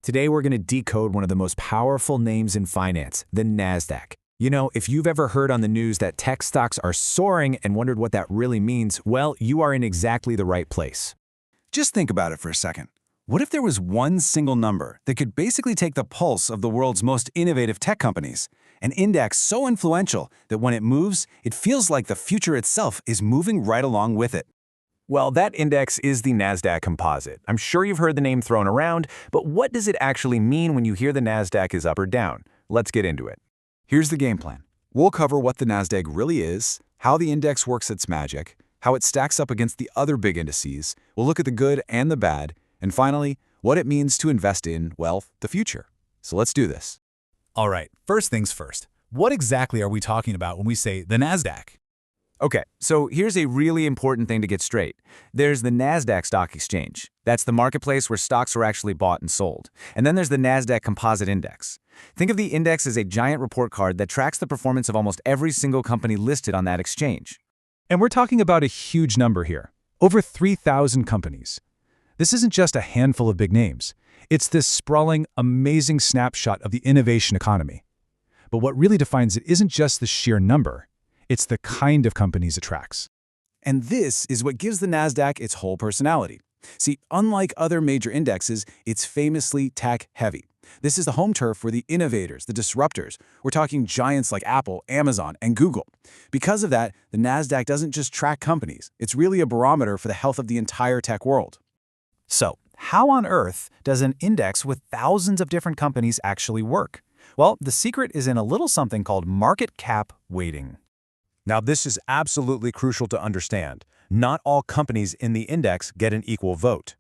Today we're going to decode one of the most powerful names in finance, the NASDAQ. You know, if you've ever heard on the news that tech stocks are soaring and wondered what that really means, well, you are in exactly the right place. Just think about it for a second. What if there was one single number that could basically take the pulse of the world's most innovative tech companies? An index so influential that when it moves, it feels like the future itself is moving right along with it. Well, that index is the NASDAQ composite. I'm sure you've heard the name thrown around, but what does it actually mean when you hear the NASDAQ is up or down? Let's get into it. Here's the game plan. We'll cover what the NASDAQ really is, how the index works its magic, how it stacks up against the other big indices. We'll look at the good and the bad, and finally, what it means to invest in, well, the future. So let's do this. All right, first things first. What exactly are we talking about when we say the NASDAQ? Okay, so here's a really important thing to get straight. There's the NASDAQ Stock Exchange. That's the marketplace where stocks are actually bought and sold. And then there's the NASDAQ Composite Index. Think of the index as a giant report card that tracks the performance of almost every single company listed on that exchange. And we're talking about a huge number here, over 3,000 companies. This isn't just a handful of big names. It's this sprawling, amazing snapshot of the innovation economy. But what really defines it isn't just the sheer number. It's the kind of companies it tracks. And this is what gives the NASDAQ its whole personality. See, unlike other major indexes, it's famously tech-heavy. This is the home turf for the innovators, the disruptors. We're talking giants like Apple, Amazon, and Google. Because of that, the NASDAQ doesn't just track companies. It's really a barometer for the health of the entire tech world. So, how on earth does an index with thousands of different companies actually work? Well, the secret is in a little something called market cap weighting. Now, this is absolutely crucial to understand. Not all companies in the index get an equal vote.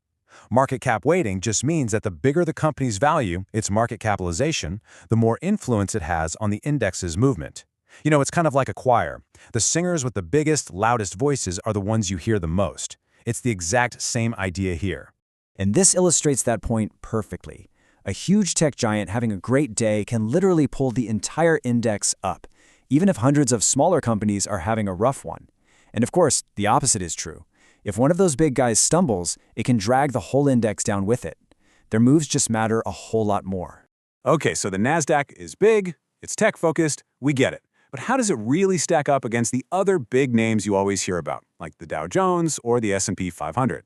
Market cap weighting just means that the bigger the company's value, its market capitalization, the more influence it has on the index's movement. You know, it's kind of like a choir. The singers with the biggest, loudest voices are the ones you hear the most. It's the exact same idea here. And this illustrates that point perfectly. A huge tech giant having a great day can literally pull the entire index up, even if hundreds of smaller companies are having a rough one. And of course, the opposite is true. If one of those big guys stumbles, it can drag the whole index down with it. Their moves just matter a whole lot more. Okay, so the NASDAQ is big, it's tech-focused, we get it. But how does it really stack up against the other big names you always hear about, like the Dow Jones or the S&P 500?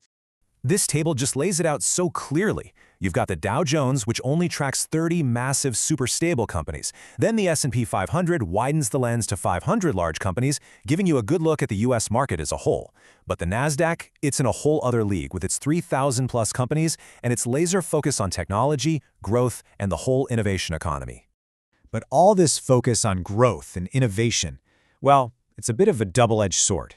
This table just lays it out so clearly. You've got the Dow Jones, which only tracks 30 massive, super stable companies. Then the S&P 500 widens the lens to 500 large companies, giving you a good look at the U.S. market as a whole. But the NASDAQ, it's in a whole other league with its 3,000-plus companies and its laser focus on technology, growth, and the whole innovation economy. But all this focus on growth and innovation, well, it's a bit of a double-edged sword.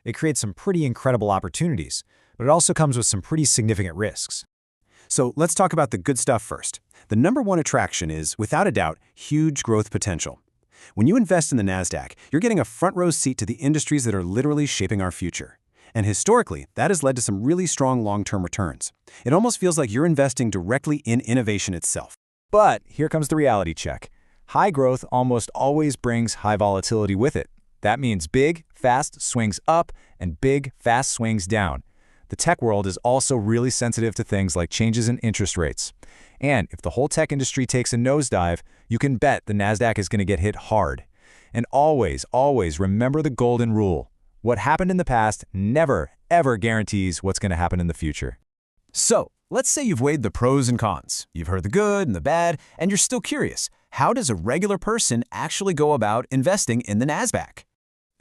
It creates some pretty incredible opportunities, but it also comes with some pretty significant risks. So let's talk about the good stuff first. The number one attraction is, without a doubt, huge growth potential. When you invest in the NASDAQ, you're getting a front-row seat to the industries that are literally shaping our future. And historically, that has led to some really strong long-term returns. It almost feels like you're investing directly in innovation itself. But here comes the reality check. High growth almost always brings high volatility with it. That means big, fast swings up and big, fast swings down. The tech world is also really sensitive to things like changes in interest rates. And if the whole tech industry takes a nosedive, you can bet the NASDAQ is going to get hit hard. And always, always remember the golden rule. What happened in the past never, ever guarantees what's going to happen in the future. So, let's say you've weighed the pros and cons. You've heard the good and the bad, and you're still curious. How does a regular person actually go about investing in the NASDAQ?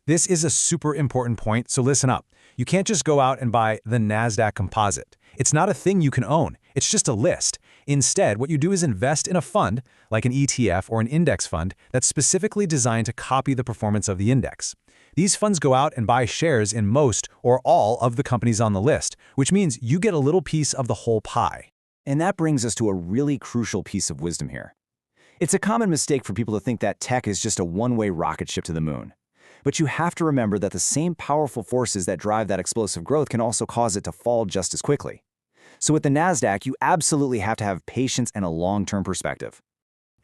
This is a super important point, so listen up. You can't just go out and buy the NASDAQ composite. It's not a thing you can own. It's just a list. Instead, what you do is invest in a fund, like an ETF or an index fund, that's specifically designed to copy the performance of the index. These funds go out and buy shares in most or all of the companies on the list, which means you get a little piece of the whole pie. And that brings us to a really crucial piece of wisdom here. It's a common mistake for people to think that tech is just a one-way rocket ship to the moon. But you have to remember that the same powerful forces that drive that explosive growth can also cause it to fall just as quickly. So with the NASDAQ, you absolutely have to have patience and a long-term perspective.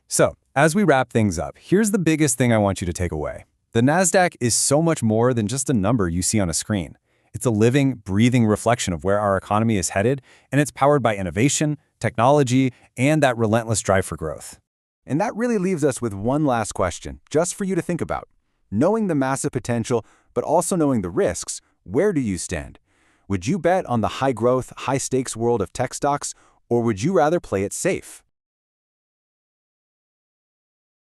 So, as we wrap things up, here's the biggest thing I want you to take away. The NASDAQ is so much more than just a number you see on a screen. It's a living, breathing reflection of where our economy is headed, and it's powered by innovation, technology, and that relentless drive for growth. And that really leaves us with one last question, just for you to think about. Knowing the massive potential, but also knowing the risks, where do you stand? Would you bet on the high-growth, high-stakes world of tech stocks, or would you rather play it safe?